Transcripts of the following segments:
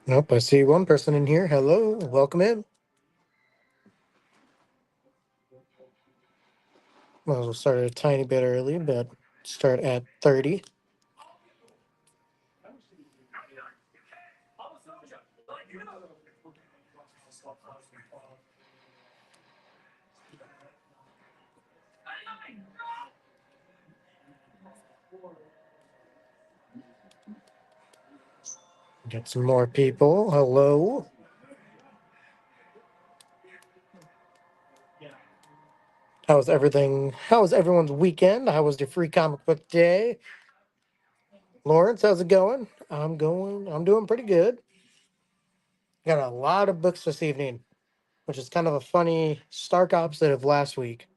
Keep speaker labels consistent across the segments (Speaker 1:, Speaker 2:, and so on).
Speaker 1: Nope, I see one person in here. Hello, welcome in. Well, we'll start a tiny bit early, but start at 30. Get some more people. Hello. How's everything? How was everyone's weekend? How was your free comic book day? Lawrence, how's it going? I'm doing pretty good. Got a lot of books this evening, which is kind of a funny, stark opposite of last week.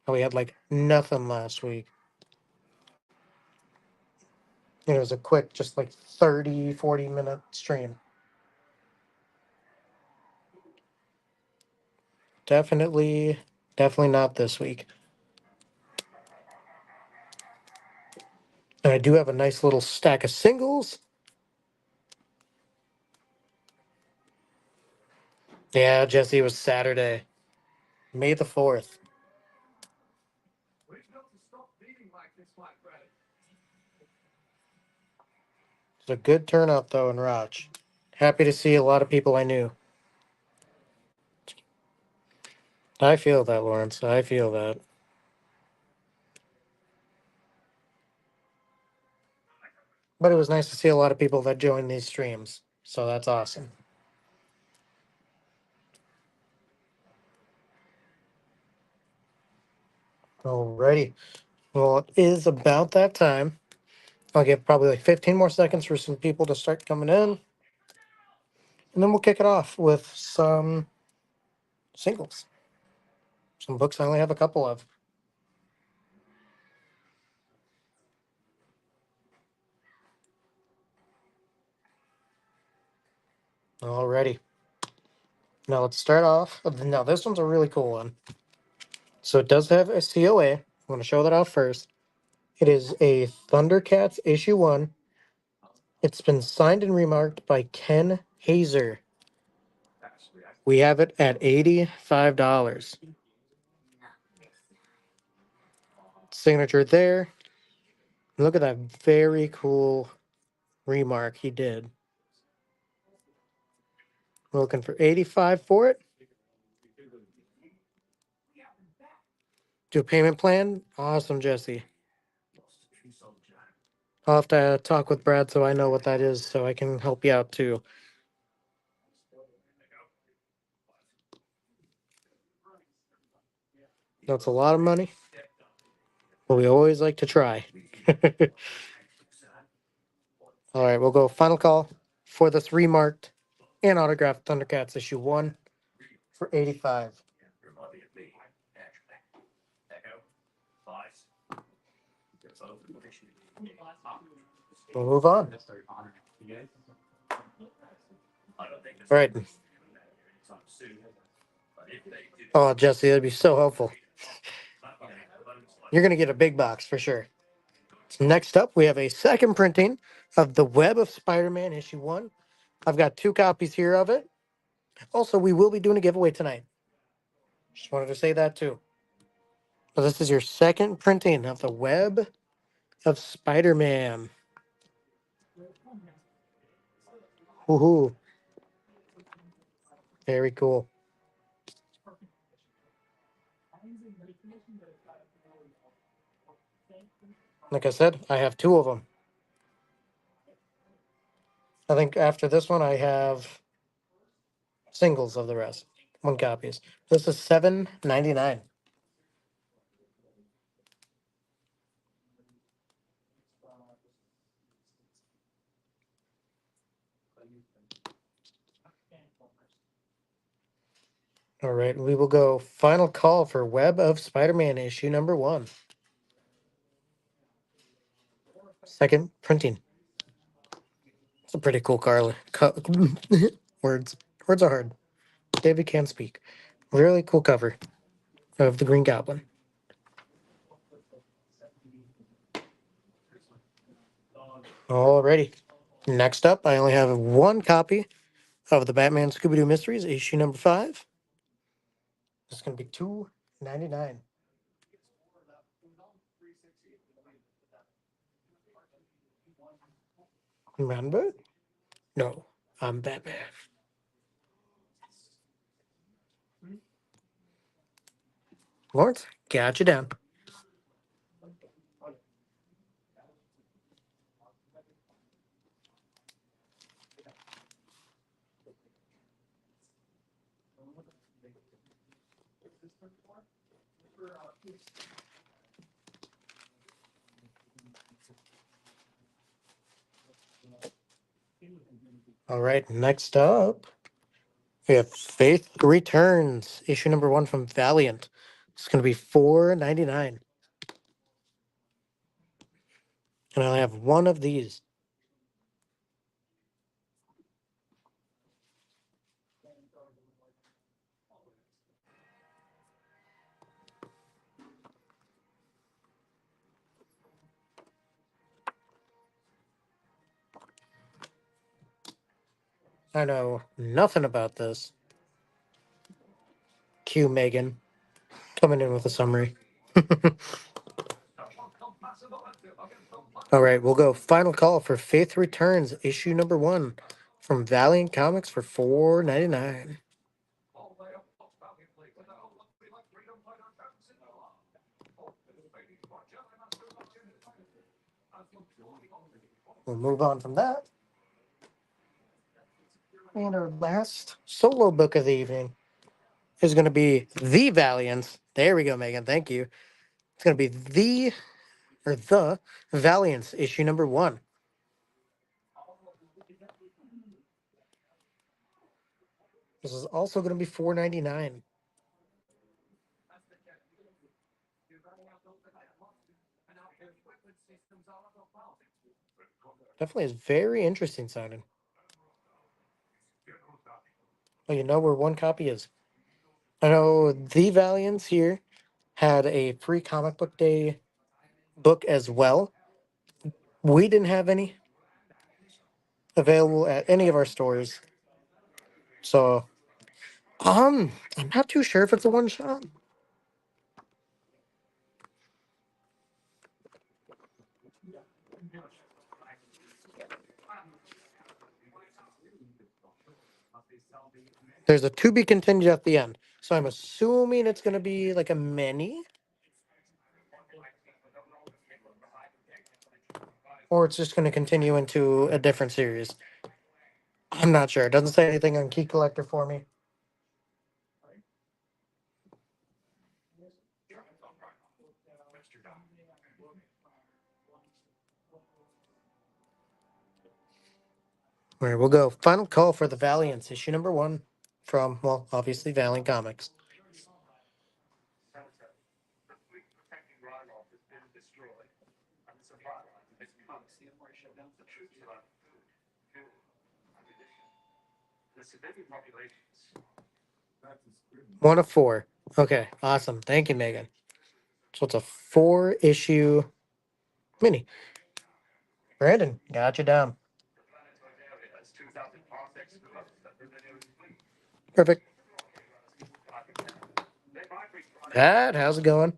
Speaker 1: How we had like nothing last week. It was a quick, just like 30, 40-minute stream. Definitely not this week. And I do have a nice little stack of singles. Yeah, Jesse, it was Saturday, May the 4th. It's a good turnout, though, in Raj. Happy to see a lot of people I knew. I feel that, Lawrence. I feel that. But it was nice to see a lot of people that joined these streams. So that's awesome. Alrighty. Well, it is about that time. I'll give probably like 15 more seconds for some people to start coming in. And then we'll kick it off with some singles. Some books I only have a couple of. Alrighty. Now let's start off. Now this one's a really cool one. So it does have a COA. I'm going to show that off first. It is a Thundercats issue 1. It's been signed and remarked by Ken Hazer. We have it at $85. Signature there. Look at that very cool remark he did. We're looking for 85 for it. Do a payment plan. Awesome, Jesse. I'll have to talk with Brad so I know what that is so I can help you out too. That's a lot of money, but we always like to try. All right, we'll go final call for this remarked and autographed Thundercats issue 1 for 85. We'll move on. All right. Oh, Jesse, that'd be so helpful. You're going to get a big box for sure. Next up, we have a second printing of The Web of Spider-Man issue 1. I've got 2 copies here of it. Also, we will be doing a giveaway tonight. Just wanted to say that too. So this is your second printing of The Web of Spider-Man. Woohoo. Very cool. Like I said, I have 2 of them. I think after this one, I have singles of the rest. One copies. This is $7.99. All right, we will go final call for Web of Spider-Man issue number 1. Second printing. It's a pretty cool Carly. Words. Words are hard. David can't speak. Really cool cover of the Green Goblin. Alrighty. Next up, I only have one copy of the Batman Scooby-Doo Mysteries, issue number 5. It's going to be $2.99. Remember? No, I'm Batman. Lawrence, got you down. All right, next up, we have Faith Returns, issue number 1 from Valiant. It's going to be $4.99. And I only have one of these. I know nothing about this. Cue Megan coming in with a summary. All right, we'll go final call for Faith Returns, issue number 1 from Valiant Comics for $4.99. We'll move on from that. And our last solo book of the evening is going to be The Valiants. There we go, Megan. Thank you. It's going to be The Valiants, issue number 1. This is also going to be $4.99. Definitely is very interesting sounding. Well, you know where one copy is. I know The Valiants here had a free comic book day book as well. We didn't have any available at any of our stores. So, I'm not too sure if it's a one shot. There's a to be continued at the end. So I'm assuming it's going to be like a mini. Or it's just going to continue into a different series. I'm not sure. It doesn't say anything on Key Collector for me. All right, we'll go. Final call for the Valiants, issue number 1 from, well, obviously Valiant Comics. One of 4. Okay, awesome. Thank you, Megan. So it's a 4-issue mini. Brandon, got you down. Perfect. Pat, how's it going?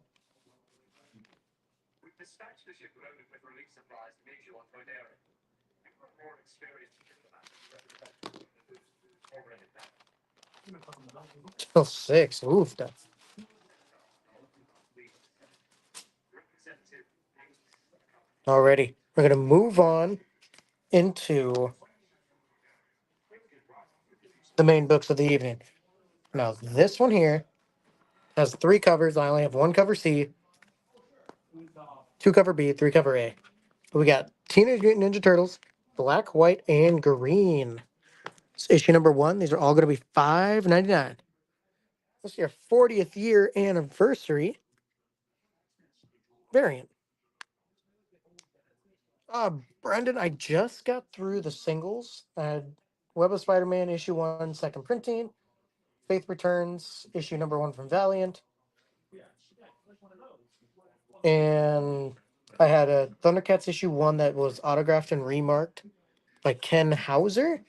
Speaker 1: Till 6. Oof. Alrighty. We're going to move on into the main books of the evening. Now, this one here has three covers. I only have one cover C, two cover B, three cover A. We got Teenage Mutant Ninja Turtles, black, white, and green. It's issue number one. These are all going to be $5.99. This is your 40th year anniversary variant. Brendan, I just got through the singles. I had Web of Spider-Man issue one, second printing, Faith Returns issue number one from Valiant, and I had a Thundercats issue one that was autographed and remarked by Ken Hauser.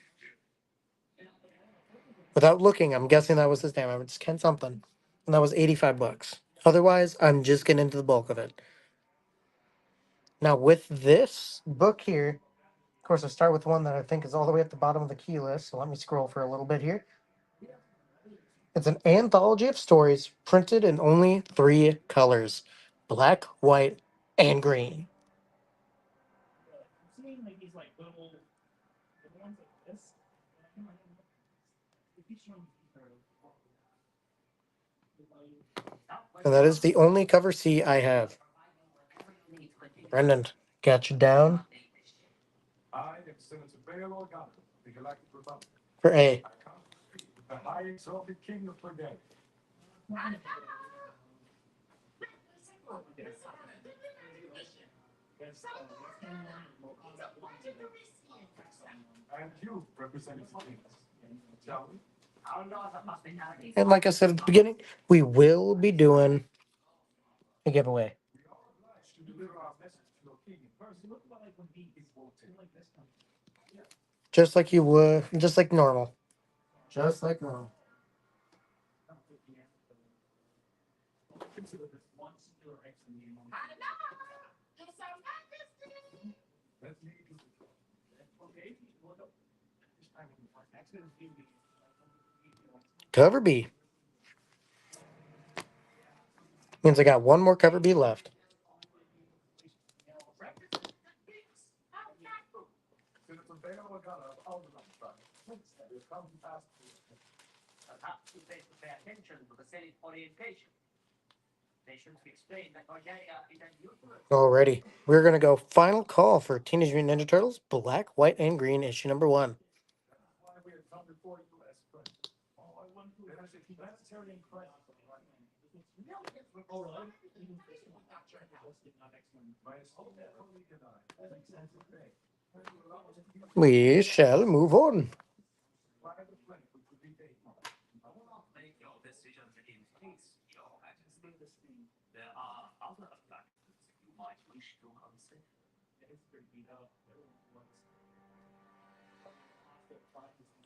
Speaker 1: Without looking, I'm guessing that was his name. It's Ken something, and that was $85. Otherwise, I'm just getting into the bulk of it. Now with this book here, of course, I start with one that I think is all the way at the bottom of the key list. So let me scroll for a little bit here. It's an anthology of stories printed in only three colors: black, white, and green. And that is the only cover C I have. Brendan, got you down for A. And like I said at the beginning, we will be doing a giveaway. Just like you would, just like normal. Just like normal. Cover B. Means I got one more cover B left. Alrighty. We're going to go final call for Teenage Mutant Ninja Turtles, black, white, and green, issue number one. We shall move on.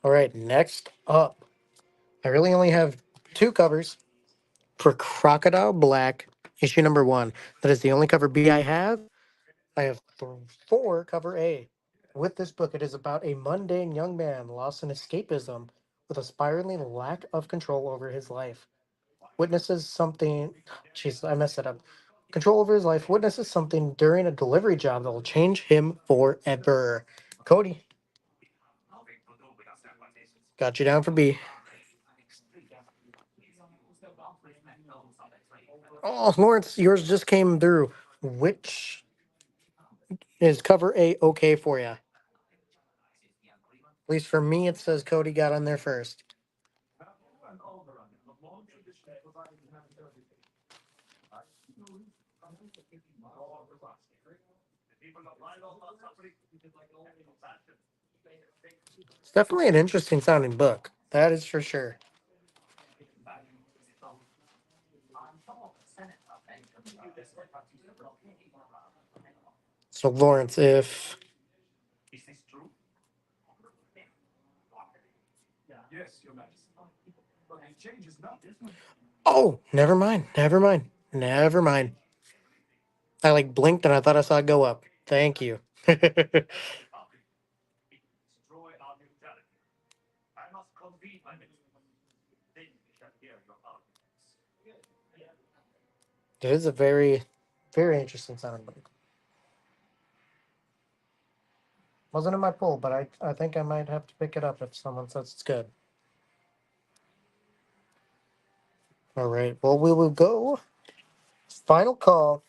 Speaker 1: All right, next up. I really only have two covers for Crocodile Black, issue number one. That is the only cover B I have. I have four cover A. With this book, it is about a mundane young man lost in escapism with a spiraling lack of control over his life. Witnesses something. Jeez, I messed it up. Control over his life. Witnesses something during a delivery job that will change him forever. Cody, got you down for B. Oh, Lawrence, yours just came through. Which is cover A okay for you? At least for me, it says Cody got on there first. It's definitely an interesting sounding book. That is for sure. So, Lawrence, if. Oh, never mind. Never mind. Never mind. I like blinked and I thought I saw it go up. Thank you. It is a very, very interesting sounding book. Wasn't in my pool, but I think I might have to pick it up if someone says it's good. All right. Well, we will go. Final call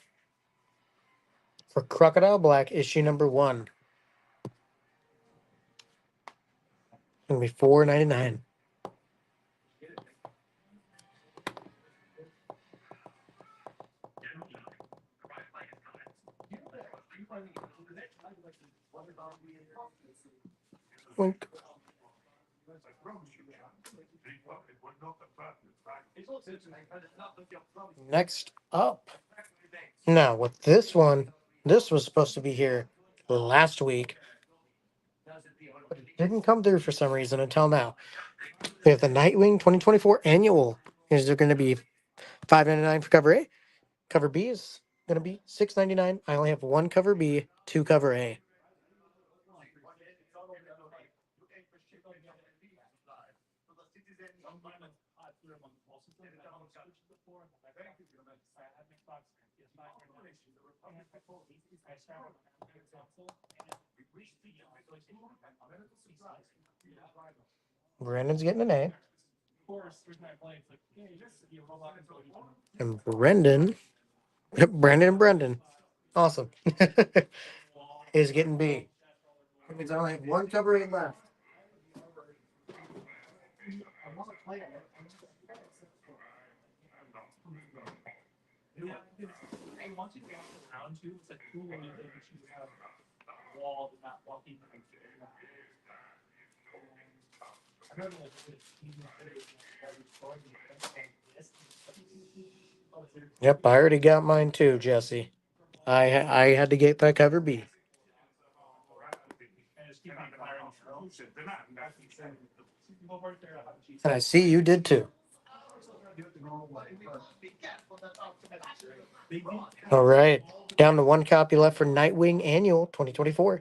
Speaker 1: for Crocodile Black issue number 1. It's gonna be $4.99. Wink. Next up. Now, with this one, this was supposed to be here last week, but it didn't come through for some reason until now. We have the Nightwing 2024 annual. Is there going to be $5.99 for cover A? Cover B is going to be $6.99. I only have one cover B, two cover A. Brandon's getting an A. And Brandon and Brendan, awesome, is getting B. That means I only have one cover A left. Yep, I already got mine too, Jesse. I had to get that cover B. And I see you did too. All right. Down to one copy left for Nightwing Annual 2024.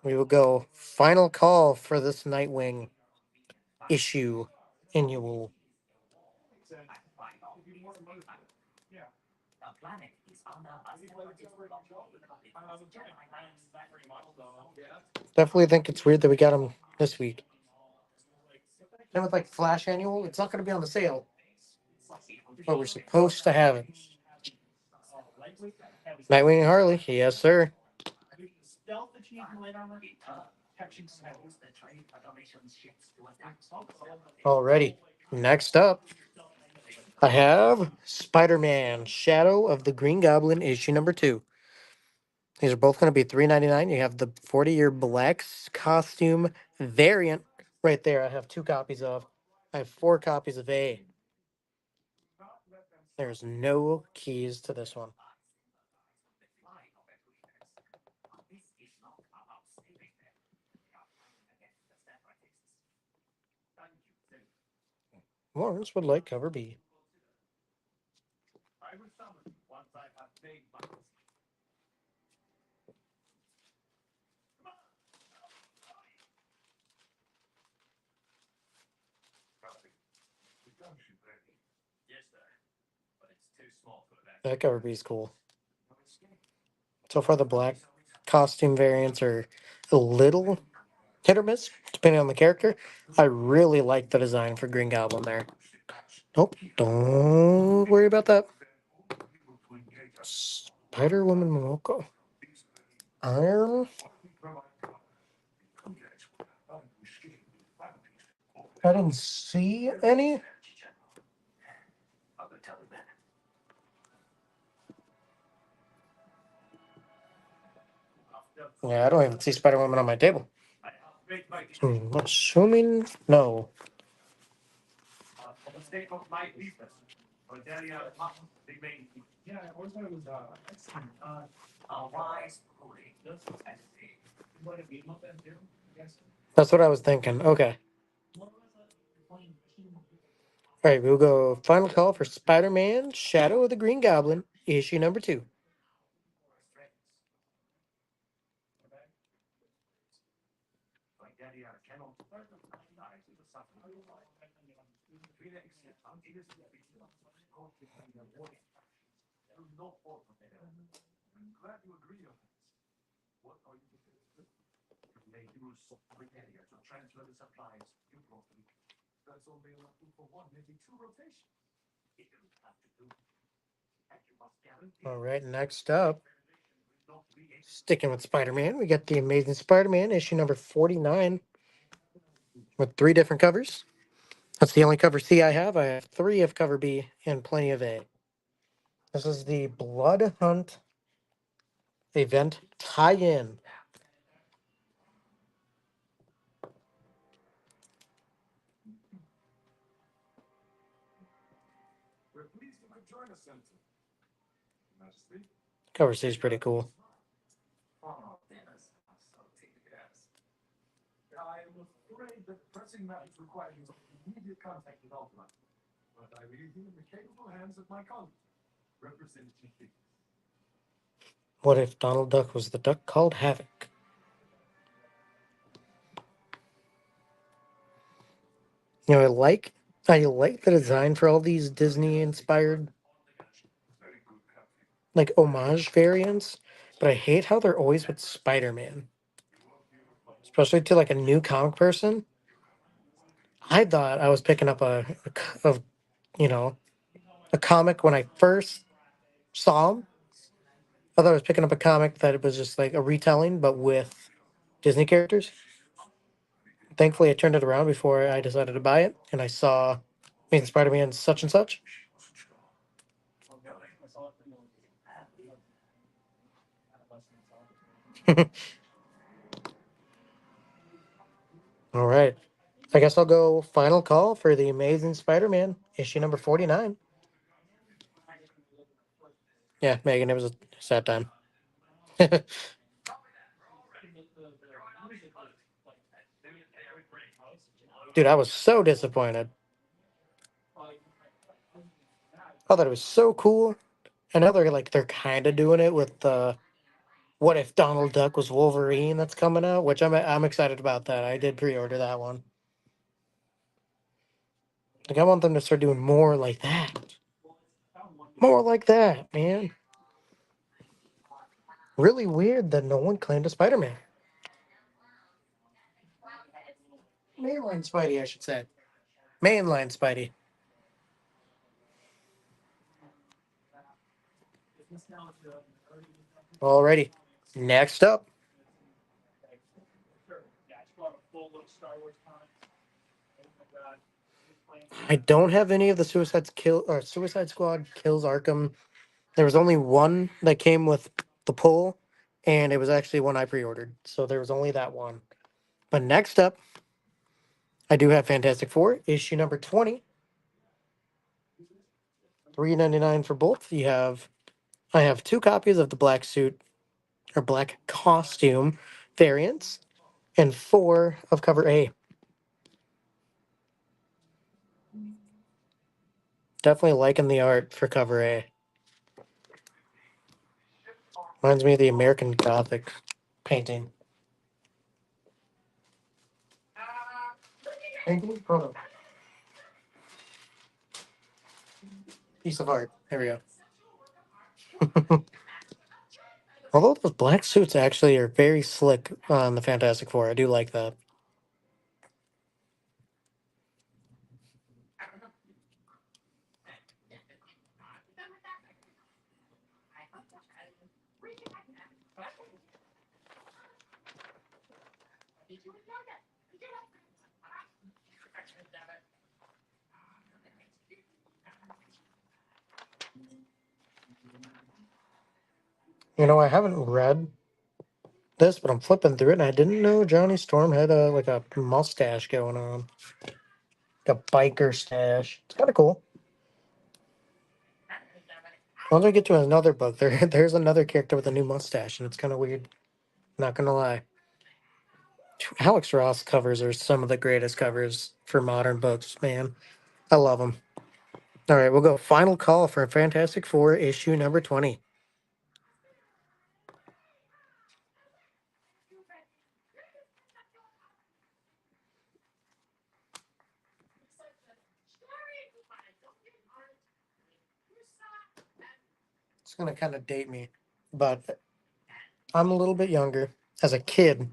Speaker 1: We will go final call for this Nightwing issue annual. Definitely think it's weird that we got them this week. And with like Flash Annual, it's not going to be on the sale, but we're supposed to have it. Nightwing and Harley, yes, sir. Alrighty. Next up, I have Spider-Man: Shadow of the Green Goblin issue number 2. These are both going to be $3.99. You have the 40-year black costume variant right there. I have 2 copies of. I have 4 copies of A. There's no keys to this one. Lawrence would like cover B. That cover B is cool. So far, the black costume variants are a little hit or miss, depending on the character. I really like the design for Green Goblin there. Nope, don't worry about that. Spider Woman Momoko. Iron. I didn't see any. Yeah, I don't even see Spider Woman on my table. Assuming no. That's what I was thinking. Okay. All right, we'll go final call for Spider-Man: Shadow of the Green Goblin, issue number 2. All right, next up, sticking with Spider-Man, we got the Amazing Spider-Man issue number 49 with three different covers. That's the only cover C I have. I have three of cover B and plenty of A. This is the Blood Hunt event tie-in. Cover C is pretty cool. What if Donald Duck was the duck called Havoc? You know, I like the design for all these Disney inspired like homage variants, but I hate how they're always with Spider-Man, especially to like a new comic person. I thought I was picking up you know a comic when I first saw him. I thought I was picking up a comic that it was just like a retelling, but with Disney characters. Thankfully, I turned it around before I decided to buy it, and I saw Amazing Spider-Man such and such. All right. I guess I'll go final call for the Amazing Spider-Man issue number 49. Yeah, Megan, it was a sad time. Dude, I was so disappointed. I thought it was so cool. I know they're kind of doing it with the what if Donald Duck was Wolverine that's coming out, which I'm excited about that. I did pre-order that one. Like I want them to start doing more like that. More like that, man. Really weird that no one claimed a Spider-Man. Mainline Spidey, I should say. Mainline Spidey. Alrighty. Next up, I don't have any of the Suicide Squad kills Arkham. There was only one that came with the pull, and it was actually one I pre-ordered. So there was only that one. But next up, I do have Fantastic Four issue number 20, 3.99 for both. I have two copies of the black suit or black costume variants, and four of cover A. Definitely liking the art for cover A. Reminds me of the American Gothic painting. Painting? Hold on. Piece of art. There we go. Although those black suits actually are very slick on the Fantastic Four. I do like that. You know, I haven't read this, but I'm flipping through it, and I didn't know Johnny Storm had a mustache going on, like a biker stash. It's kind of cool. Once I get to another book, there's another character with a new mustache, and it's kind of weird. Not gonna lie. Alex Ross covers are some of the greatest covers for modern books, man. I love them. All right, we'll go final call for Fantastic Four issue number 20. It's gonna kind of date me, but I'm a little bit younger. As a kid,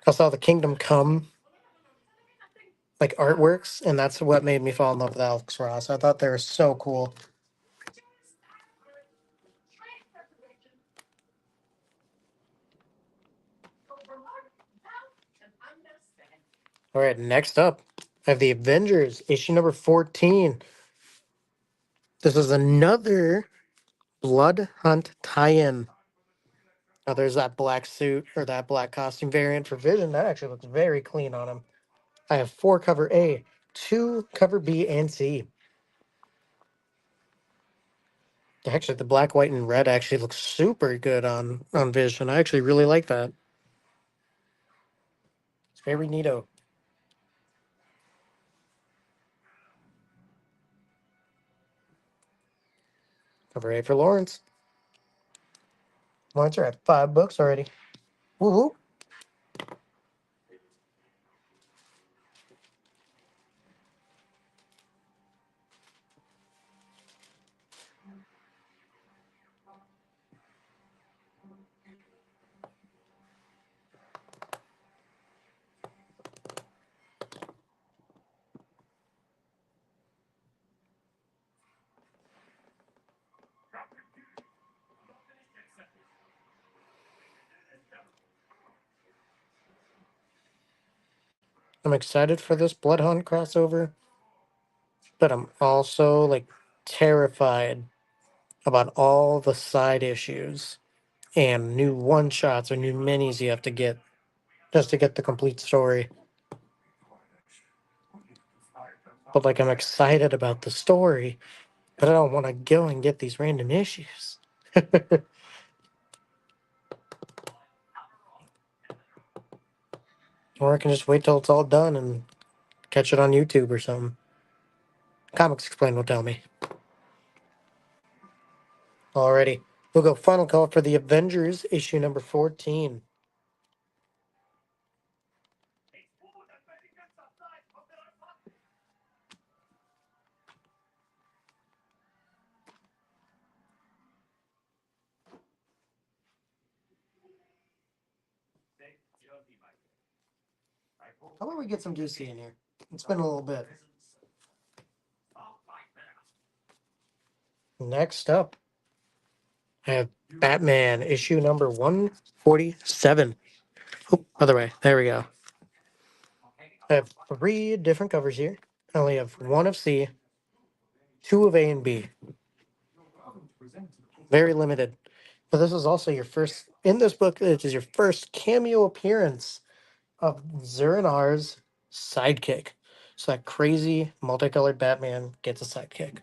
Speaker 1: I saw The Kingdom Come like artworks, and that's what made me fall in love with Alex Ross. I thought they were so cool. All right, next up, I have the Avengers issue number 14. This is another Blood Hunt tie-in. Now there's that black suit or that black costume variant for Vision. That actually looks very clean on him. I have 4 cover A, 2 cover B and C. Actually, the black, white, and red actually looks super good on Vision. I actually really like that. It's very neato. Cover A for Lawrence. Lawrence are at 5 books already. Woo woo. I'm excited for this Blood Hunt crossover, but I'm also like terrified about all the side issues and new one shots or new minis you have to get just to get the complete story. But like I'm excited about the story, but I don't want to go and get these random issues. Or I can just wait till it's all done and catch it on YouTube or something. Comics Explained will tell me. Alrighty. We'll go final call for the Avengers issue number 14. How about we get some juicy in here? It's been a little bit. Next up, I have Batman issue number 147. Oh, other way. There we go. I have 3 different covers here. I only have 1 of C, 2 of A and B. Very limited. But this is also your first, in this book, it is your first cameo appearance of Zur-En-Arrh's sidekick. So that crazy multicolored Batman gets a sidekick.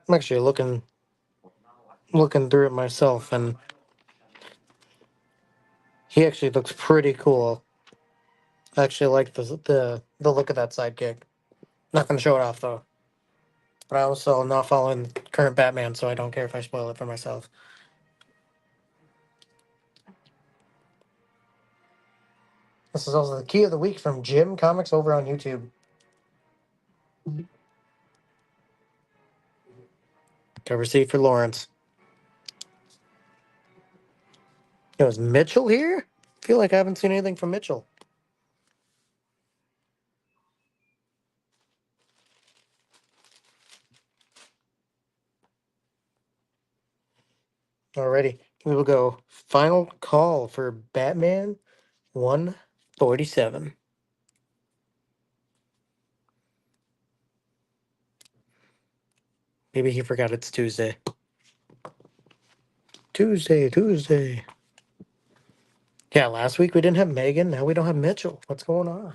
Speaker 1: I'm actually looking through it myself, and he actually looks pretty cool. I actually like the look of that sidekick. Not gonna show it off though. But I also am not following current Batman, so I don't care if I spoil it for myself. This is also the key of the week from Jim Comics over on YouTube. Cover C for Lawrence. Is Mitchell here? I feel like I haven't seen anything from Mitchell. Alrighty. We will go final call for Batman 147. Maybe he forgot it's Tuesday. Tuesday. Yeah, last week we didn't have Megan. Now we don't have Mitchell. What's going on?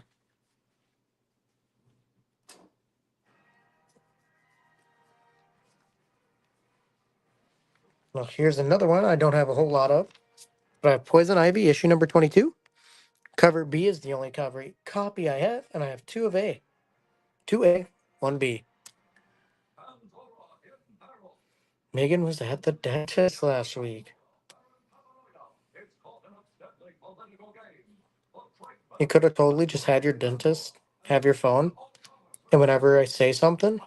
Speaker 1: Well, here's another one I don't have a whole lot of. But I have Poison Ivy, issue number 22. Cover B is the only copy I have, and I have 2 of A. 2A, 1B. Megan was at the dentist last week. You could have totally just had your dentist have your phone, and whenever I say something,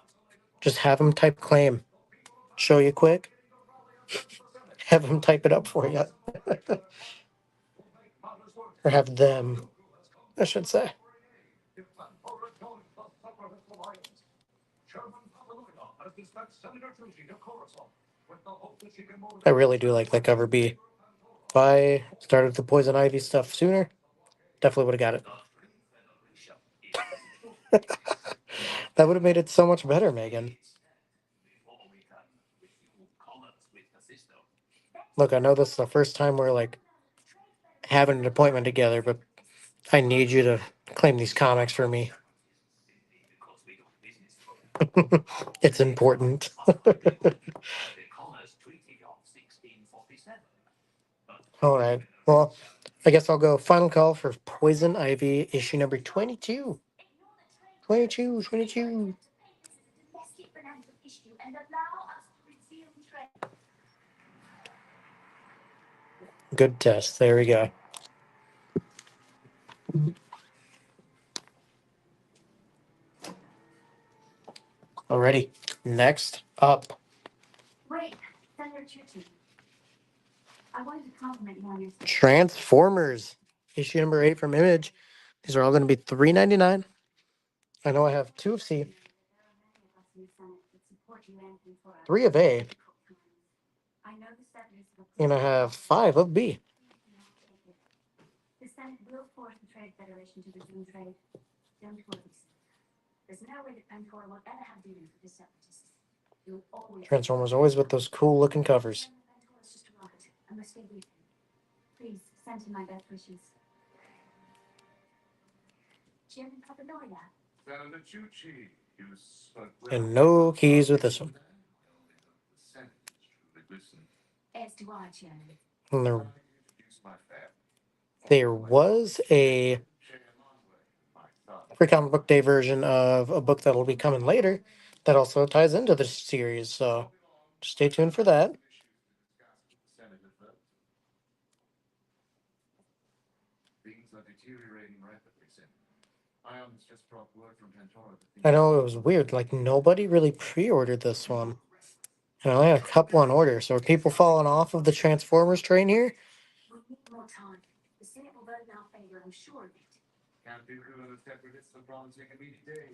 Speaker 1: just have him type claim. Show you quick. Have him type it up for you. Or have them, I should say. I really do like that cover B. If I started the poison ivy stuff sooner, definitely would have got it. That would have made it so much better, Megan. Look, I know this is the first time we're like having an appointment together, but I need you to claim these comics for me. It's important. All right. Well, I guess I'll go final call for Poison Ivy, issue number 22. 22, 22. Good test. There we go. Alrighty. Next up. Transformers, issue number 8 from Image. These are all going to be $3.99. I know I have 2 of C, 3 of A, and I have 5 of B. Transformers always with those cool looking covers. And no keys with this one. And there was a free comic book day version of a book that'll be coming later that also ties into this series, so stay tuned for that. I know it was weird, like nobody really pre-ordered this one. And I only had a couple on order, so are people falling off of the Transformers train here?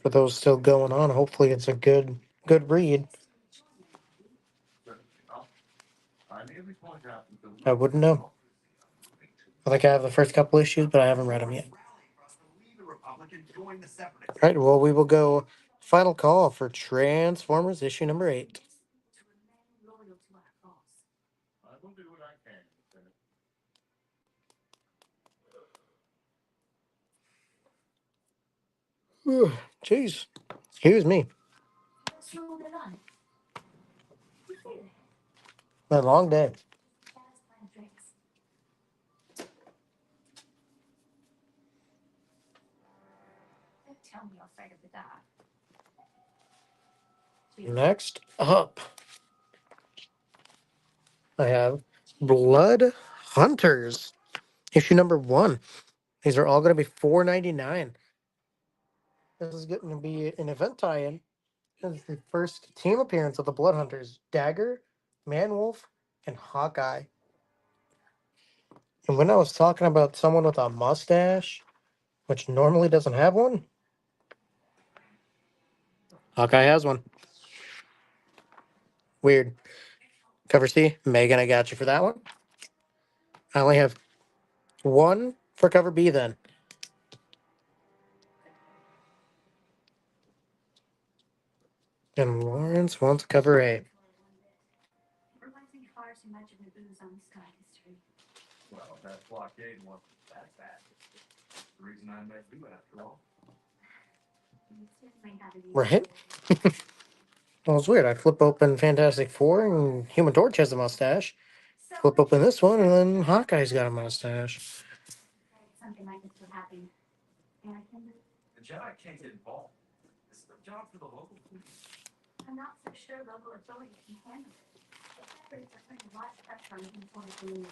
Speaker 1: For those still going on, hopefully it's a good read. I wouldn't know. I think I have the first couple issues, but I haven't read them yet. All right, well, we will go final call for Transformers issue number 8. Whew, jeez, excuse me. A long day. Next up, I have Blood Hunters, issue number 1. These are all going to be $4.99. This is going to be an event tie-in. This is the first team appearance of the Blood Hunters: Dagger, Manwolf, and Hawkeye. And when I was talking about someone with a mustache, which normally doesn't have one, Hawkeye has one. Weird. Cover C, Megan, I got you for that one. I only have 1 for cover B then. And Lawrence wants cover A. Right? Well, it's weird. I flip open Fantastic Four and Human Torch has a mustache. Flip open this one and then Hawkeye's got a mustache.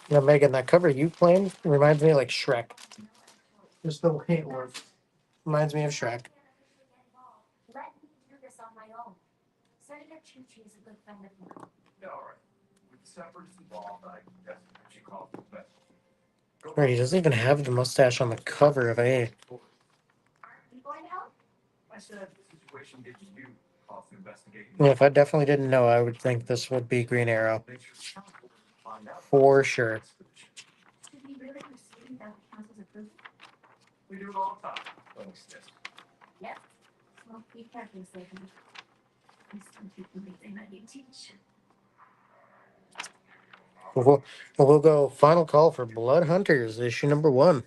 Speaker 1: Yeah, Megan, that cover you claimed reminds me of like Shrek. Just the way it works. Reminds me of Shrek. Right, he doesn't even have the mustache on the cover of A. Yeah, if I definitely didn't know, I would think this would be Green Arrow. For sure. We'll go final call for Blood Hunters, issue number 1.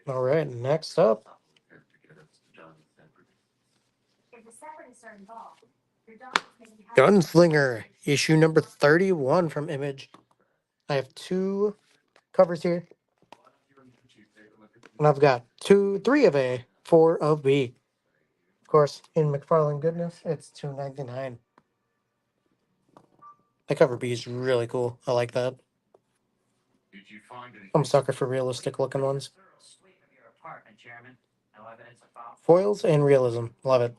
Speaker 1: All right, next up. Gunslinger, issue number 31 from Image. I have 2 covers here. And I've got 3 of A, 4 of B. Of course, in McFarlane goodness, it's $2.99. That cover B is really cool. I like that. I'm a sucker for realistic looking ones. Foils and realism. Love it.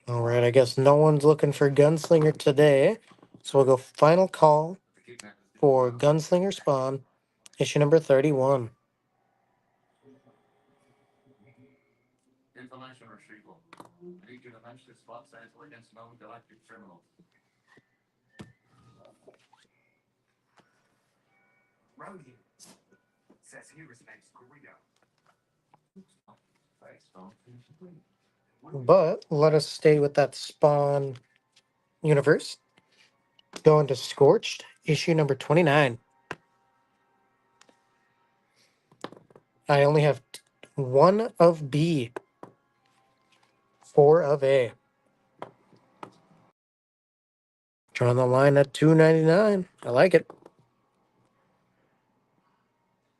Speaker 1: All right, I guess no one's looking for Gunslinger today. So we'll go final call for Gunslinger Spawn, issue number 31. But let us stay with that Spawn universe. Going to Scorched, issue number 29. I only have 1 of B, 4 of A. Drawing the line at $2.99. I like it.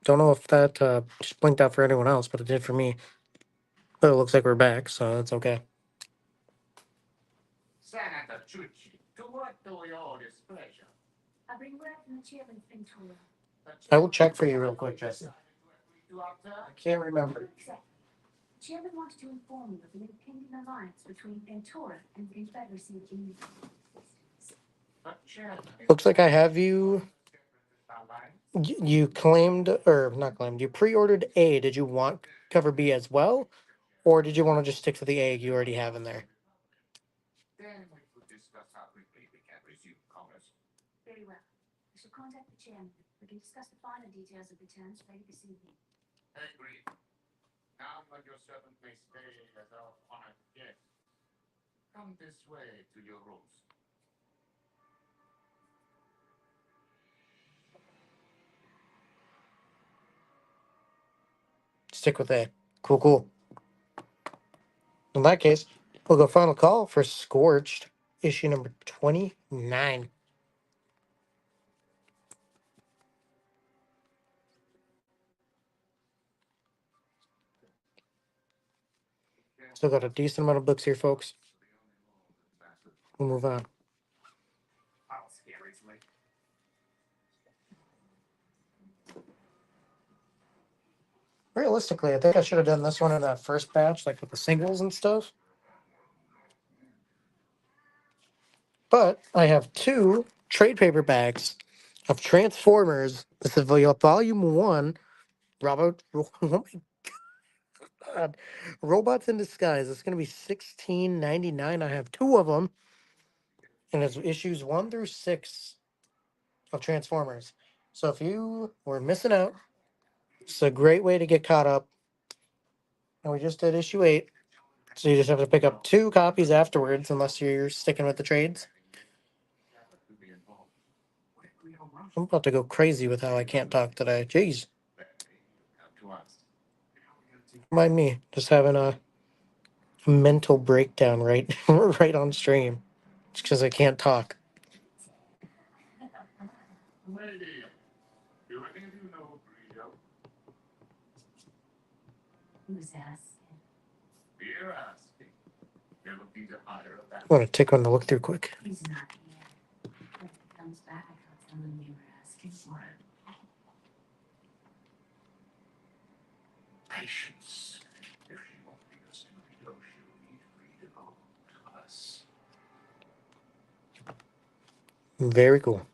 Speaker 1: Don't know if that just blinked out for anyone else, but it did for me. But it looks like we're back, so that's okay. I will check for you real quick, Jesse. I can't remember. Looks like I have you. You claimed, or not claimed, you pre-ordered A. Did you want cover B as well? Or did you want to just stick to the A you already have in there? Stick with A. Cool, cool. In that case, we'll go final call for Scorched, issue number 29. Still got a decent amount of books here, folks. We'll move on. Realistically, I think I should have done this one in that first batch, like with the singles and stuff. But I have two trade paperbacks of Transformers. This is volume one. Robert, oh my God, Robots in Disguise. It's gonna be $16.99. I have two of them, and it's issues 1 through 6 of Transformers. So if you were missing out, it's a great way to get caught up. And we just did issue 8, so you just have to pick up two copies afterwards, unless you're sticking with the trades. I'm about to go crazy with how I can't talk today. Jeez. Mind me, just having a mental breakdown right right on stream. Just because I can't talk. I'm gonna take one to look through quick. Very cool.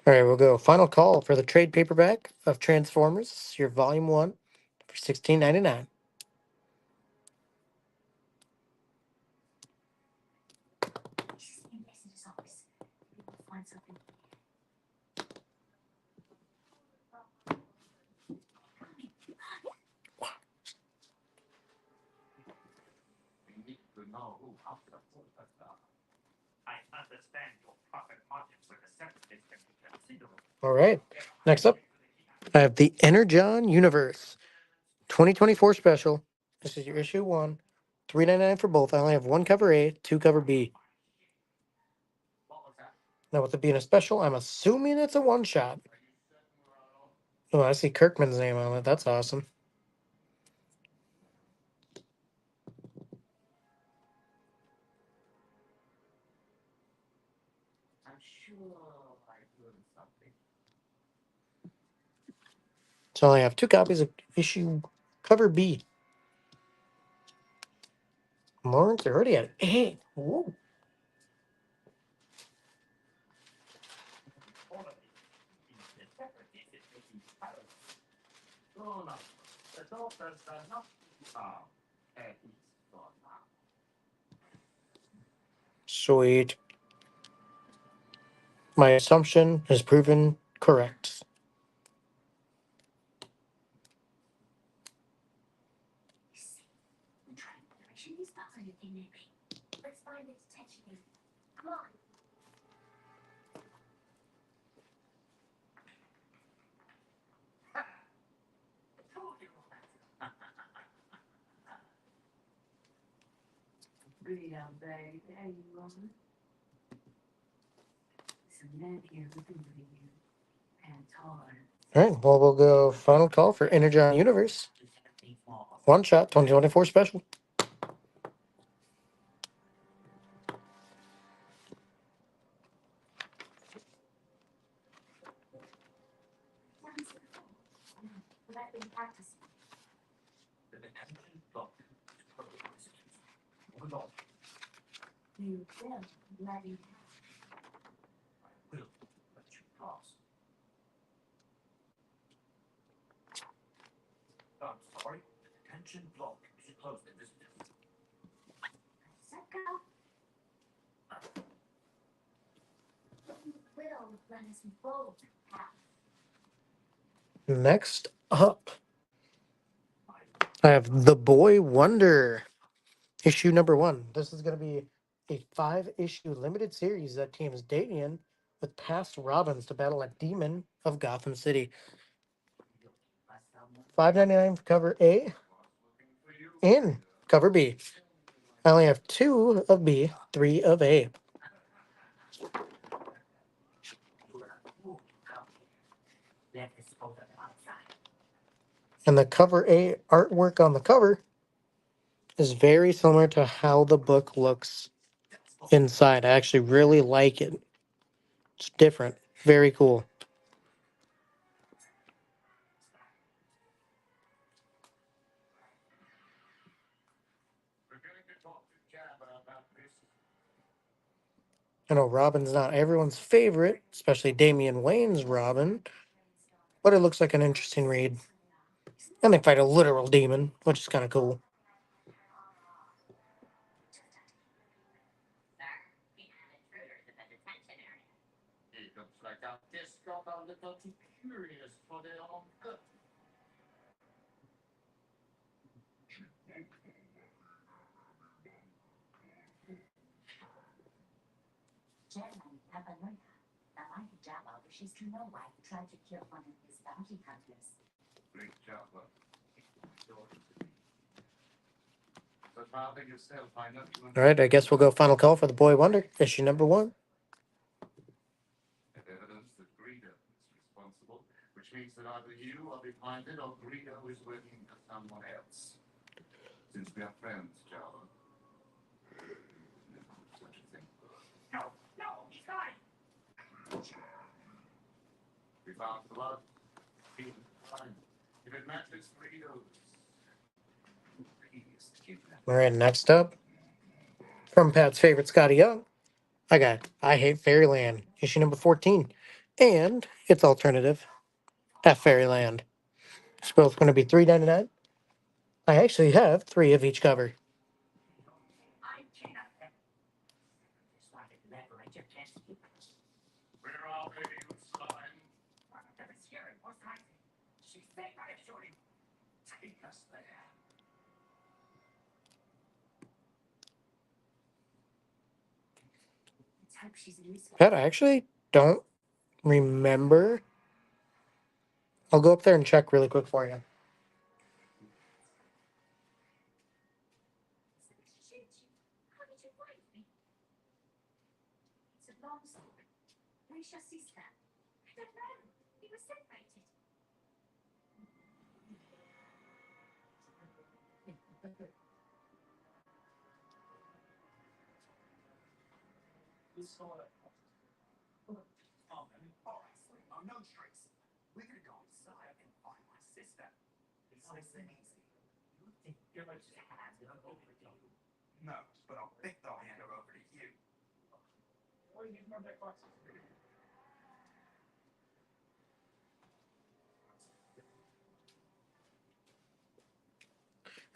Speaker 1: All right, we'll go. Final call for the trade paperback of Transformers, your volume 1 for $16.99. All right. Next up, I have the Energon Universe 2024 special. This is your issue 1, $3.99 for both. I only have one cover A, two cover B. Now, with it being a special, I'm assuming it's a one shot. Oh, I see Kirkman's name on it. That's awesome. So I only have two copies of issue cover B. Lawrence already at 8. Ooh. Sweet. My assumption has proven correct. All right, well, we'll go final call for Energon Universe. One shot, 2024 special. Next up, I have The Boy Wonder, issue number 1. This is going to be a 5-issue limited series that teams Damian with past Robins to battle a demon of Gotham City. $5.99 for cover A and cover B. I only have 2 of B, 3 of A. And the cover A artwork on the cover is very similar to how the book looks inside. I actually really like it. It's different. Very cool. I know Robin's not everyone's favorite, especially Damian Wayne's Robin, but it looks like an interesting read. And they fight a literal demon, which is kind of cool. All right, I guess we'll go final call for the Boy Wonder, issue number 1. All right, next up, from Pat's favorite Scotty Young, I got I Hate Fairyland, issue number 14, and its alternative, F Fairyland. It's both going to be $3.99. I actually have 3 of each cover. Pat, I actually don't remember. I'll go up there and check really quick for you.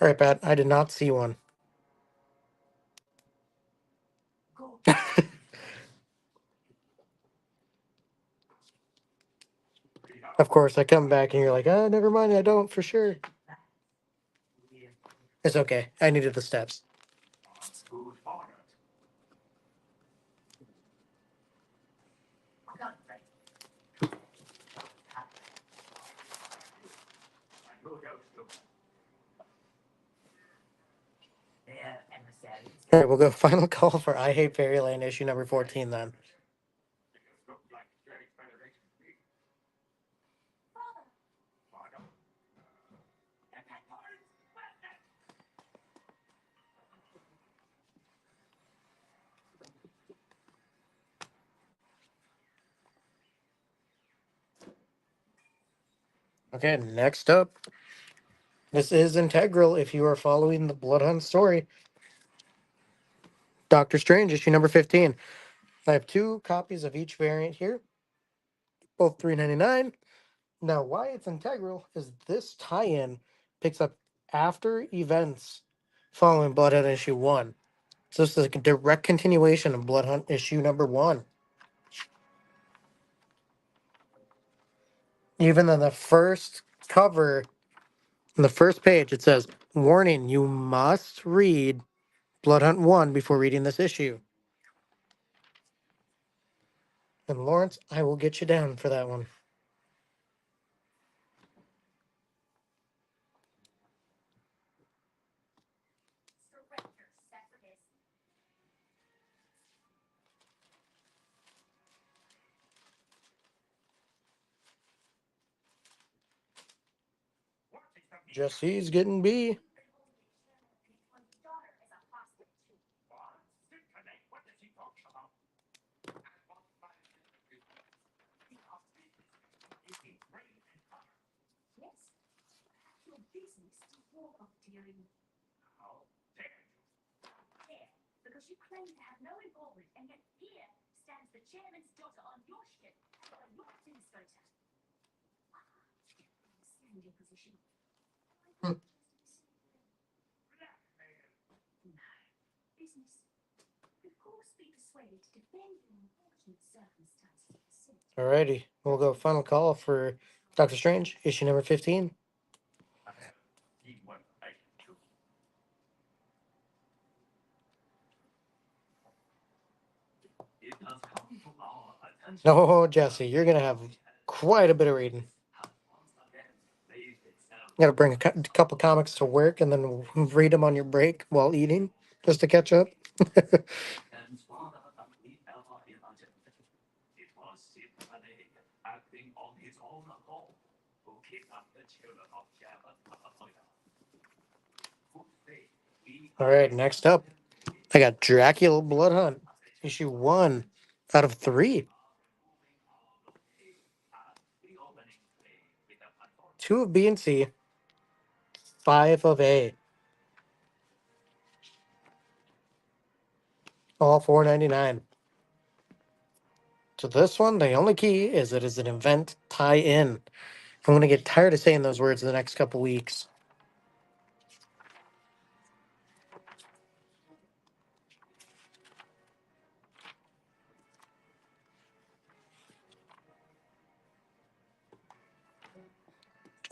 Speaker 1: All right, Pat, I did not see one. Of course, I come back and you're like, oh, never mind, I don't for sure. It's okay. I needed the steps. All right, we'll go final call for I Hate Fairyland, issue number 14 then. Okay, next up. This is integral if you are following the Bloodhunt story. Doctor Strange, issue number 15. I have 2 copies of each variant here, both $3.99. Now, why it's integral is this tie-in picks up after events following Bloodhunt issue 1. So this is a direct continuation of Bloodhunt issue number 1. Even on the first cover, on the first page, it says, "Warning, you must read Bloodhunt 1 before reading this issue." And Lawrence, I will get you down for that one. Jesse's getting B. Hmm. Alrighty, we'll go final call for Doctor Strange, issue number 15. No, Jesse, you're gonna have quite a bit of reading. You gotta bring a couple comics to work and then read them on your break while eating, just to catch up. All right, next up, I got Dracula Blood Hunt, issue 1 out of 3. 2 of B and C, 5 of A. All $4.99. So this one, the only key is it is an event tie-in. I'm gonna get tired of saying those words in the next couple weeks.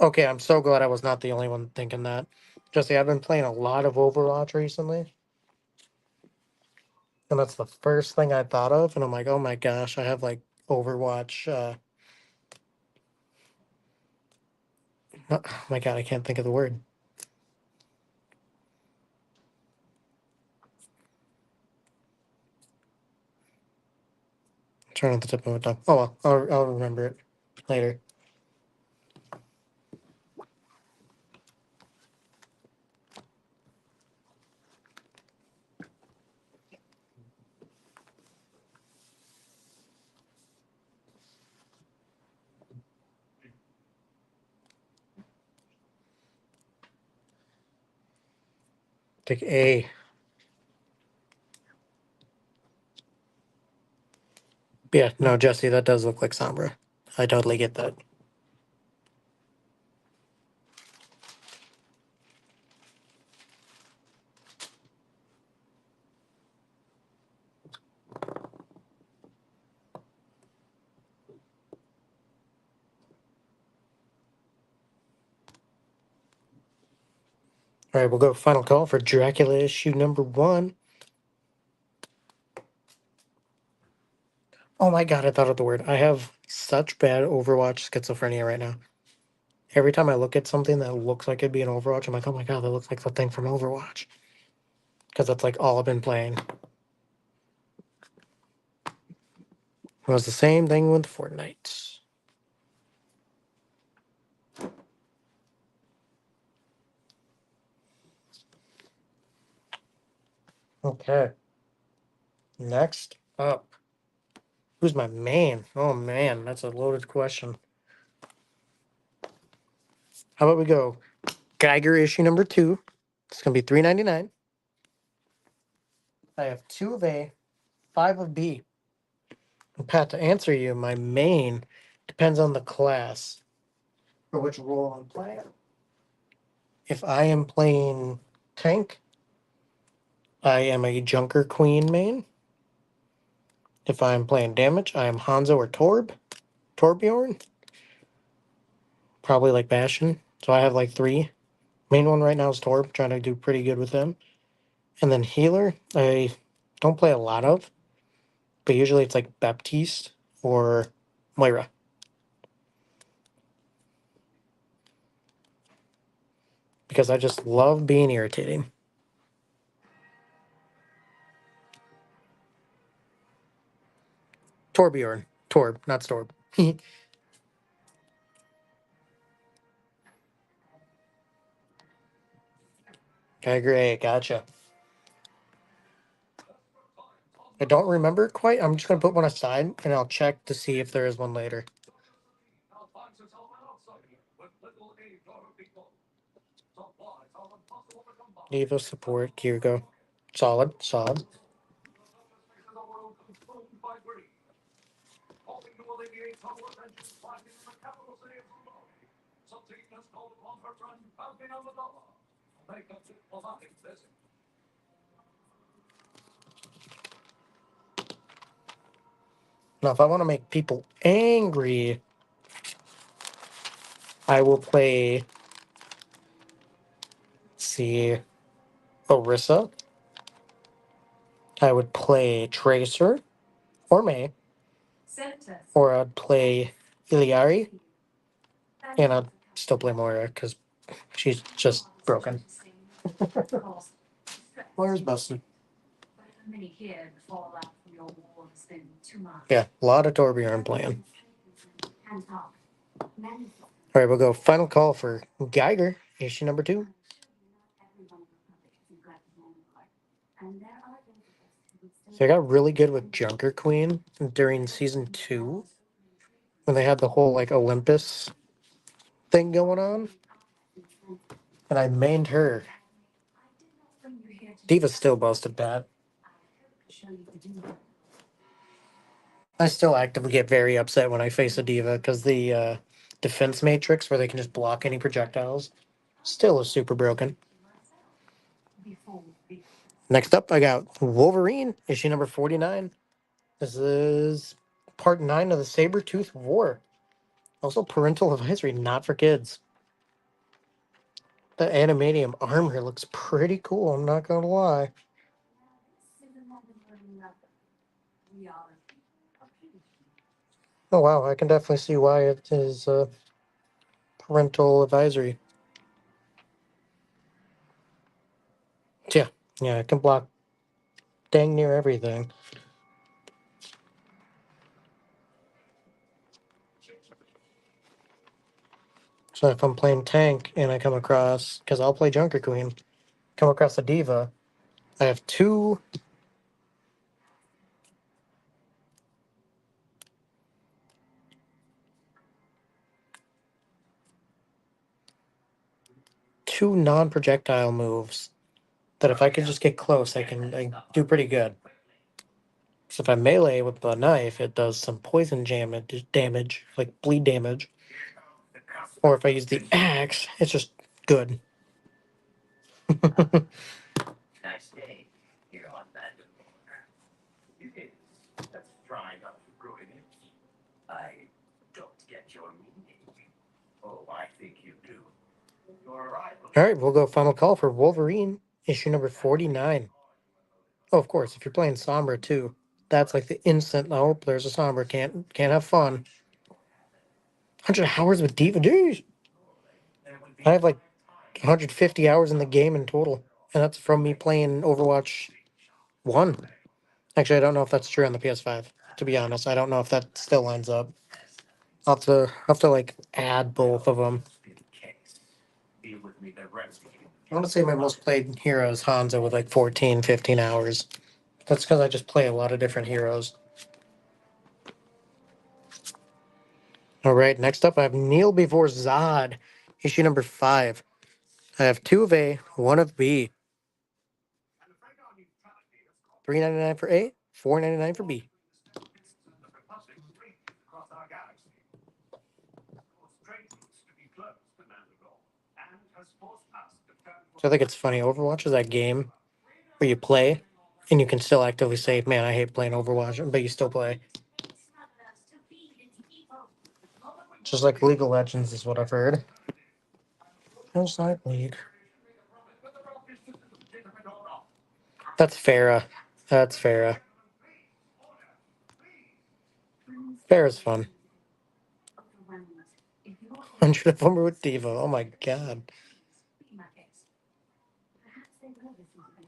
Speaker 1: Okay, I'm so glad I was not the only one thinking that. Jesse, I've been playing a lot of Overwatch recently, and that's the first thing I thought of. And I'm like, oh my gosh, I have like Overwatch. Oh my god, I can't think of the word. Turn on the tip of my tongue. Oh well, I'll remember it later. Take A. Yeah, no, Jesse, that does look like Sombra. I totally get that. All right, we'll go final call for Dracula issue number 1. Oh my god, I thought of the word. I have such bad Overwatch schizophrenia right now. Every time I look at something that looks like it'd be an Overwatch, I'm like, oh my god, that looks like the thing from Overwatch. Because that's like all I've been playing. It was the same thing with Fortnite. Okay. Next up. Who's my main? Oh man, that's a loaded question. How about we go Geiger issue number 2. It's gonna be $3.99. I have 2 of A, 5 of B. And Pat, to answer you, my main depends on the class for which role I'm playing. If I am playing tank, I am a Junker Queen main. If I'm playing damage, I am Hanzo or Torbjorn. Probably like Bastion. So I have like 3. Main one right now is Torb, trying to do pretty good with them. And then healer, I don't play a lot of, but usually it's like Baptiste or Moira. Because I just love being irritating. Torbjorn. Torb, not Storb. Okay, great. Gotcha. I don't remember quite. I'm just going to put one aside and I'll check to see if there is one later. Diva support, Kiriko. Solid, solid. Now, if I want to make people angry, I will play, let's see, Orisa. I would play Tracer or May, or I'd play Iliari, and I'd still play Moira because she's just broken. Moira's busted. Yeah, a lot of Torbjorn playing. All right, we'll go final call for Geiger, issue number 2. So I got really good with Junker Queen during season 2 when they had the whole like Olympus thing going on, and I mained her. Diva's still busted bad. I still actively get very upset when I face a Diva because the defense matrix where they can just block any projectiles still is super broken. Next up, I got Wolverine, issue number 49. This is part 9 of the Saber-Tooth War. Also, parental advisory, not for kids. The animanium armor looks pretty cool, I'm not gonna lie. Oh wow, I can definitely see why it is parental advisory. Yeah, yeah, it can block dang near everything. So if I'm playing tank and I come across, because I'll play Junker Queen, come across a Diva, I have two non-projectile moves that if I could just get close, I do pretty good. So if I melee with the knife, it does some poison damage, like bleed damage. Or if I use the axe, it's just good. All right, we'll go final call for Wolverine, issue number 49. Oh, of course, if you're playing Sombra too, that's like the instant. Oh, there's a Sombra. Can't have fun. 100 hours with Diva. Jeez. I have like 150 hours in the game in total, and that's from me playing Overwatch 1. Actually, I don't know if that's true on the PS5. To be honest, I don't know if that still lines up. I'll have to like add both of them. I want to say my most played hero is Hanzo with like 14, 15 hours. That's because I just play a lot of different heroes. All right, next up I have Kneel Before Zod, issue number 5. I have 2 of A, 1 of B. $3.99 for A, $4.99 for B. So I think it's funny. Overwatch is that game where you play and you can still actively say, man, I hate playing Overwatch, but you still play. Just like League of Legends is what I've heard. How's that League? That's Farah. That's Farah. Farah's fun. 100 of them are with Diva. Oh my god.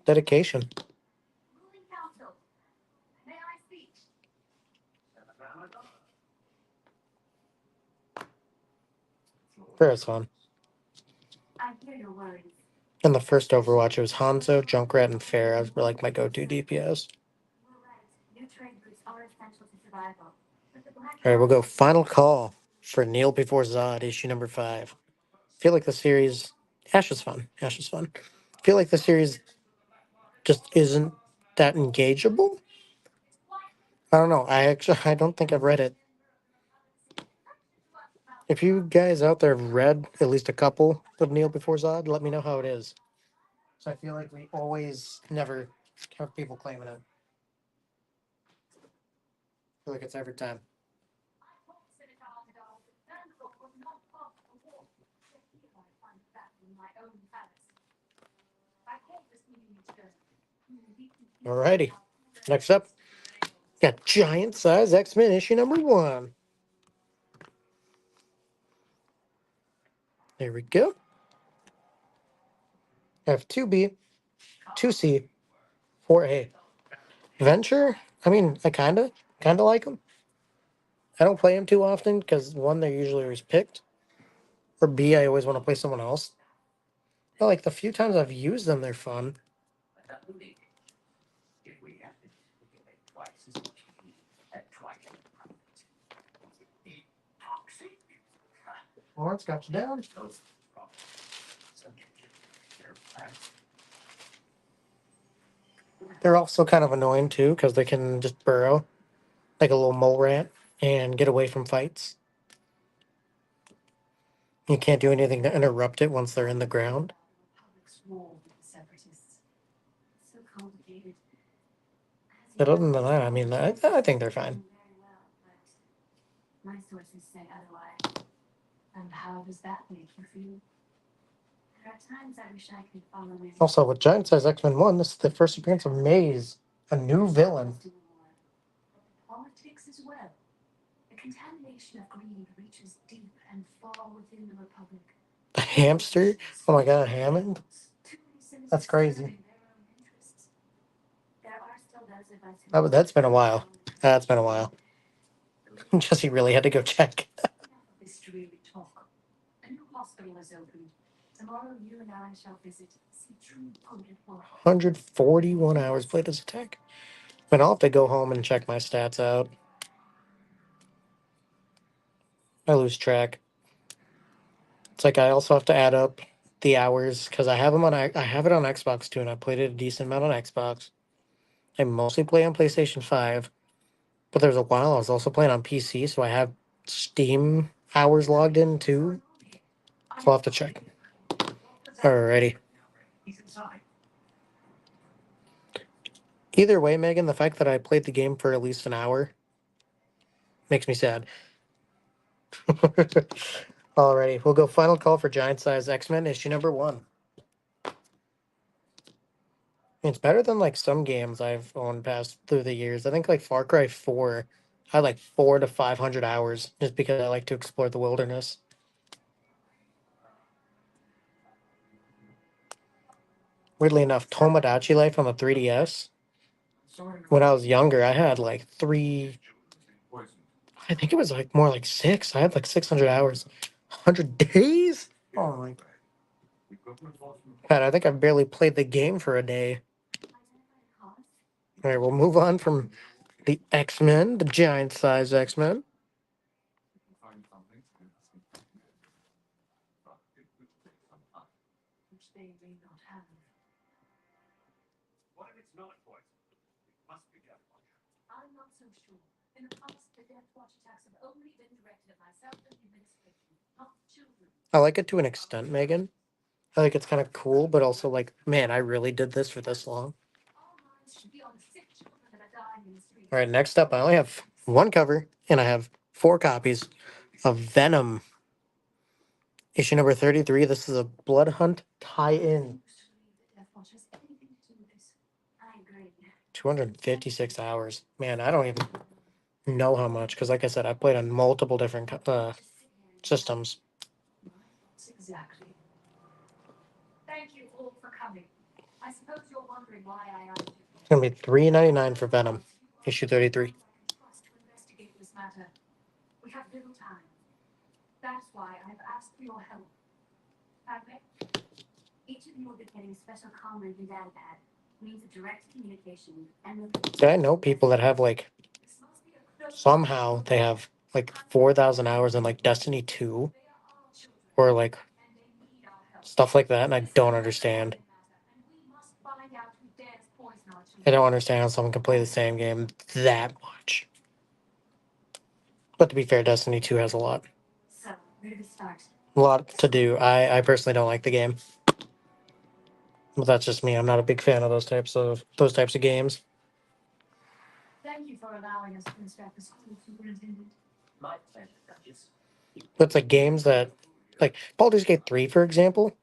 Speaker 1: Dedication. Farah's fun. In the first Overwatch, it was Hanzo, Junkrat, and Farah were like my go-to DPS. All right, we'll go final call for Kneel Before Zod, issue number 5. I feel like the series Ash is fun. Ash is fun. I feel like the series just isn't that engageable. I don't know. I don't think I've read it If you guys out there have read at least a couple of Kneel Before Zod, let me know how it is. So I feel like we always never have people claiming it. I feel like it's every time. Alrighty. Next up, got Giant Size X-Men issue number 1. There we go. I have 2B, 2C, 4A. Venture, I mean, I kinda like them. I don't play them too often because one, they're usually always picked, or B, I always want to play someone else. But like the few times I've used them, they're fun. Lawrence got you down. They're also kind of annoying too because they can just burrow like a little mole rat and get away from fights. You can't do anything to interrupt it once they're in the ground. But other than that, I mean, I think they're fine. My sources say otherwise. And how does that make you feel? There are times I wish I could follow him. Also, with Giant Size X-Men 1, this is the first appearance of Maze, a new villain. Politics as well. The contamination of greed reaches deep and far within the Republic. A hamster? Oh my god, Hammond? That's crazy. That's been a while. That's been a while. Jesse really had to go check. 141 hours played as attack. But I'll have to go home and check my stats out. I lose track. It's like I also have to add up the hours because I have them on. I have it on Xbox too, and I played it a decent amount on Xbox. I mostly play on PlayStation 5, but there's a while I was also playing on PC, so I have Steam hours logged in too. So I'll have to check. Alrighty. Either way, Megan, the fact that I played the game for at least an hour makes me sad. Alrighty, we'll go final call for Giant Size X-Men issue number 1. It's better than like some games I've owned past through the years. I think like Far Cry 4 I had like 400 to 500 hours just because I like to explore the wilderness. Weirdly enough, Tomodachi Life on the 3DS. When I was younger, I had like I think it was like more like 6. I had like 600 hours. 100 days? Oh my God, I think I've barely played the game for a day. All right, we'll move on from the X-Men, the giant size X-Men. I like it to an extent, Megan. I think it's kind of cool, but also like, man, I really did this for this long. All right, next up, I only have one cover, and I have 4 copies of Venom. Issue number 33. This is a Blood Hunt tie-in. 256 hours. Man, I don't even know how much, because like I said, I played on multiple different systems. Exactly. Thank you all for coming. I suppose you're wondering why I asked you. It's gonna be $3.99 for Venom, issue 33. To investigate this matter. We have little time. That's why I've asked for your help. Each of you will be getting special comment and data pad. Means of direct communication and the I know people that have like somehow they have like 4,000 hours in like Destiny 2 or like stuff like that, and I don't understand. I don't understand how someone can play the same game that much. But to be fair, Destiny 2 has a lot. A lot to do. I personally don't like the game. But that's just me. I'm not a big fan of those types of games. But it's like games that, like Baldur's Gate 3, for example.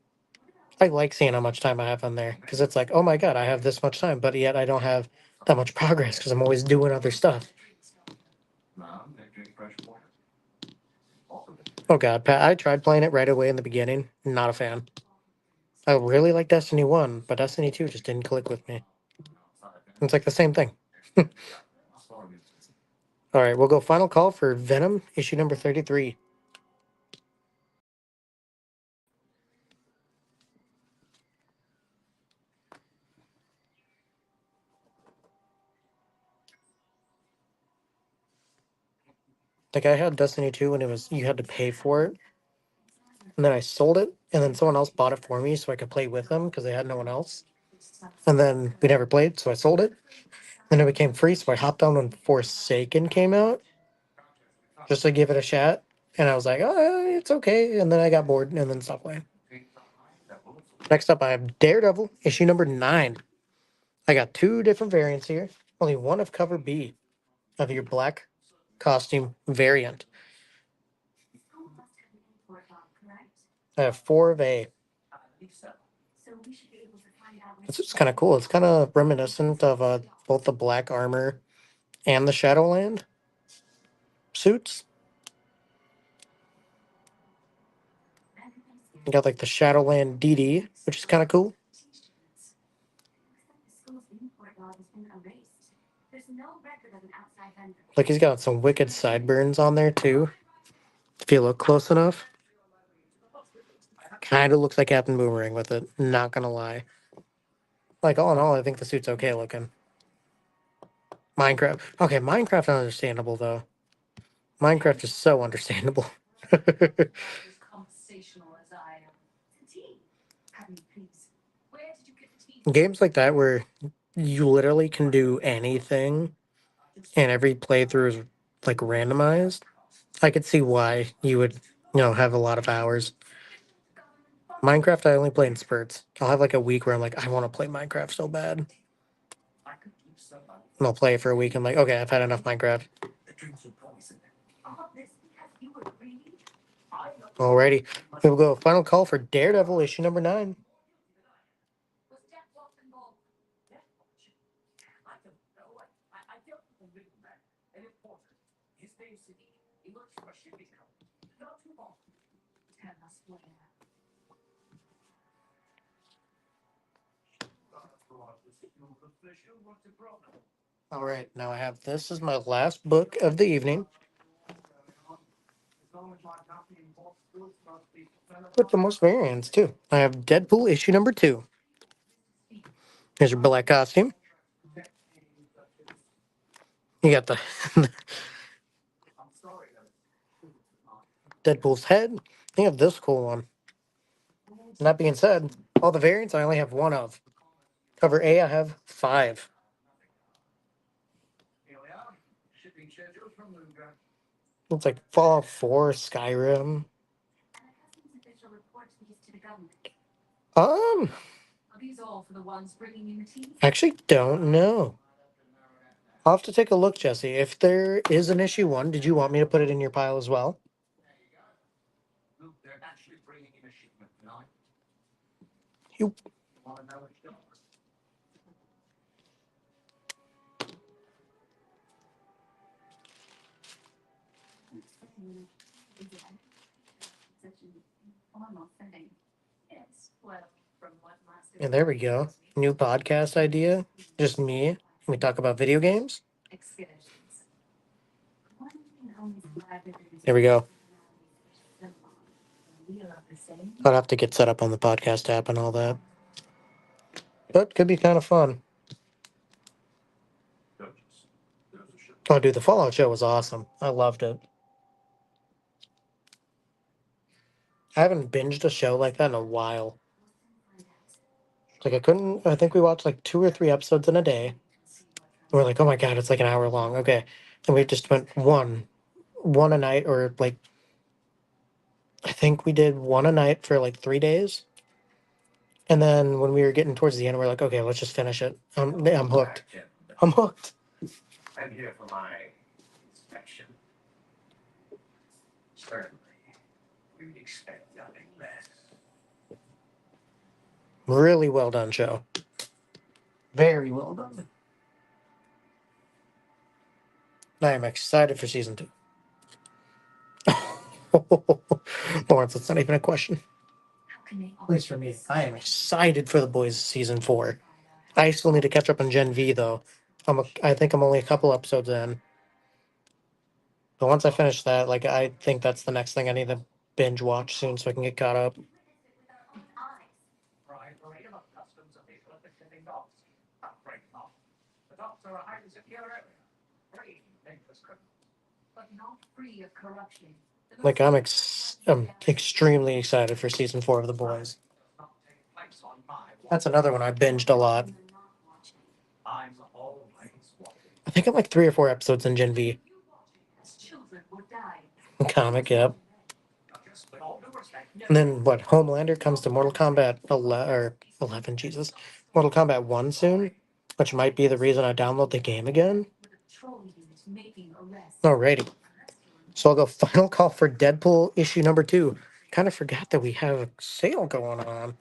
Speaker 1: I like seeing how much time I have on there because it's like, oh my god, I have this much time, but yet I don't have that much progress because I'm always doing other stuff. Oh god, Pat, I tried playing it right away in the beginning. Not a fan. I really like Destiny 1, but Destiny 2 just didn't click with me. It's like the same thing. All right, we'll go final call for Venom, issue number 33. Like I had Destiny 2 when it was you had to pay for it, and then I sold it, and then someone else bought it for me so I could play with them because they had no one else. And then we never played, so I sold it. Then it became free, so I hopped on when Forsaken came out just to give it a shot. And I was like, oh, it's okay. And then I got bored and then stopped playing. Next up, I have Daredevil, issue number 9. I got two different variants here. Only one of cover B of your black costume variant. I have four of A. It's just kind of cool. It's kind of reminiscent of both the black armor and the Shadowland suits. You got like the Shadowland DD, which is kind of cool. Like he's got some wicked sideburns on there too. If you look close enough, kind of looks like Captain Boomerang with it. Not gonna lie. Like all in all, I think the suit's okay looking. Minecraft. Okay, Minecraft understandable though. Minecraft is so understandable. Games like that where you literally can do anything and every playthrough is like randomized. I could see why you would, have a lot of hours. Minecraft, I only play in spurts. I'll have like a week where I'm like, I want to play Minecraft so bad. And I'll play it for a week. I'm like, okay, I've had enough Minecraft. Alrighty. Here we go. Final call for Daredevil issue number 9. All right, now I have this is my last book of the evening. With the most variants too. I have Deadpool issue number 2. Here's your black costume. You got the Deadpool's head. You have this cool one. And that being said, all the variants I only have one of. Cover A, I have 5. It's like Fallout 4, Skyrim. Um, actually don't know. I'll have to take a look, Jesse. If there is an issue 1, did you want me to put it in your pile as well? You. And there we go. New podcast idea. Just me. We talk about video games. There we go. I'd have to get set up on the podcast app and all that. But could be kind of fun. Oh, dude, the Fallout show was awesome. I loved it. I haven't binged a show like that in a while. Like I think we watched like 2 or 3 episodes in a day. And we're like, oh my god, it's like an hour long. Okay. And we just went one a night or like I think we did one a night for like 3 days. And then when we were getting towards the end, we're like, okay, let's just finish it. I'm hooked. I'm hooked.
Speaker 2: I'm here for my inspection. Certainly, we'd expect nothing less.
Speaker 1: Really well done show. Very well done. I am excited for season 2. Lawrence, it's not even a question. At least for me, I am excited for The Boys season 4. I still need to catch up on Gen V though. I think I'm only a couple episodes in. But once I finish that, like I think that's the next thing I need to binge watch soon so I can get caught up. Like I'm extremely excited for season 4 of The Boys. That's another one I binged a lot. I think I'm like 3 or 4 episodes in Gen V. Comic, yep. And then what? Homelander comes to Mortal Kombat 11, Jesus, Mortal Kombat 1 soon, which might be the reason I download the game again. Alrighty, so I'll go final call for Deadpool issue number 2. Kind of forgot that we have a sale going on.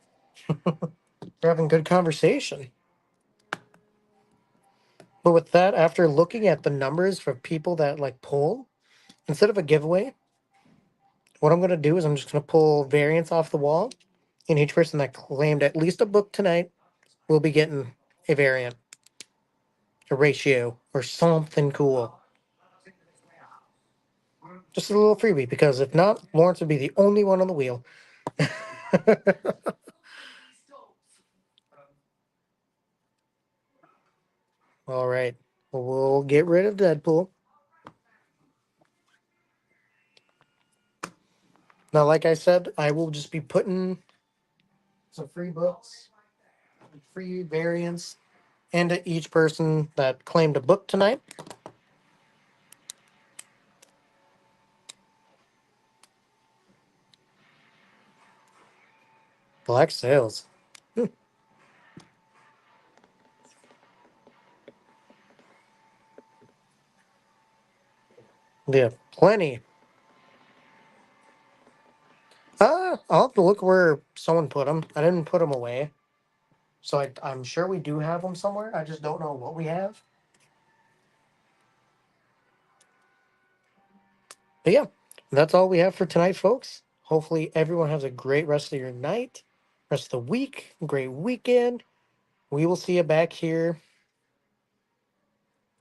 Speaker 1: We're having good conversation. But with that, after looking at the numbers for people that like pull, instead of a giveaway, what I'm going to do is I'm just going to pull variants off the wall, and each person that claimed at least a book tonight will be getting a variant, a ratio, or something cool. Just a little freebie, because if not, Lawrence would be the only one on the wheel. All right. Well, we'll get rid of Deadpool. Now, like I said, I will just be putting some free books, free variants, into each person that claimed a book tonight. Black Sails. Yeah, plenty. I'll have to look where someone put them. I didn't put them away. So I'm sure we do have them somewhere. I just don't know what we have. But yeah, that's all we have for tonight, folks. Hopefully everyone has a great rest of your night, rest of the week, great weekend. We will see you back here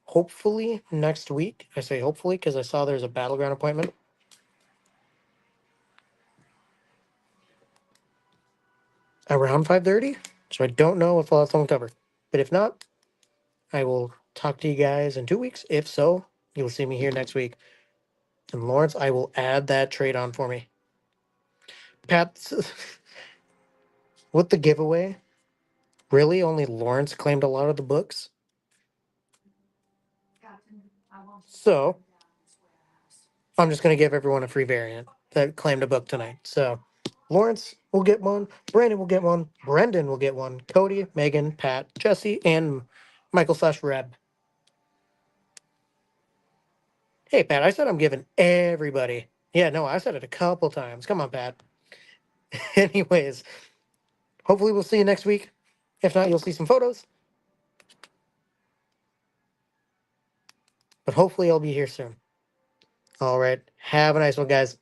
Speaker 1: hopefully next week. I say hopefully because I saw there's a battleground appointment around 5:30. So I don't know if I'll have someone covered. But if not, I will talk to you guys in 2 weeks. If so, you'll see me here next week. And Lawrence, I will add that trade on for me. Pat, with the giveaway, really only Lawrence claimed a lot of the books. So I'm just going to give everyone a free variant that claimed a book tonight. So Lawrence will get one, Brandon will get one, Brendan will get one, Cody, Megan, Pat, Jesse, and Michael/Reb. Hey, Pat, I said I'm giving everybody. Yeah, no, I said it a couple times. Come on, Pat. Anyways, hopefully we'll see you next week. If not, you'll see some photos. But hopefully I'll be here soon. All right. Have a nice one, guys.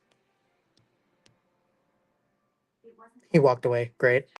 Speaker 1: He walked away. Great.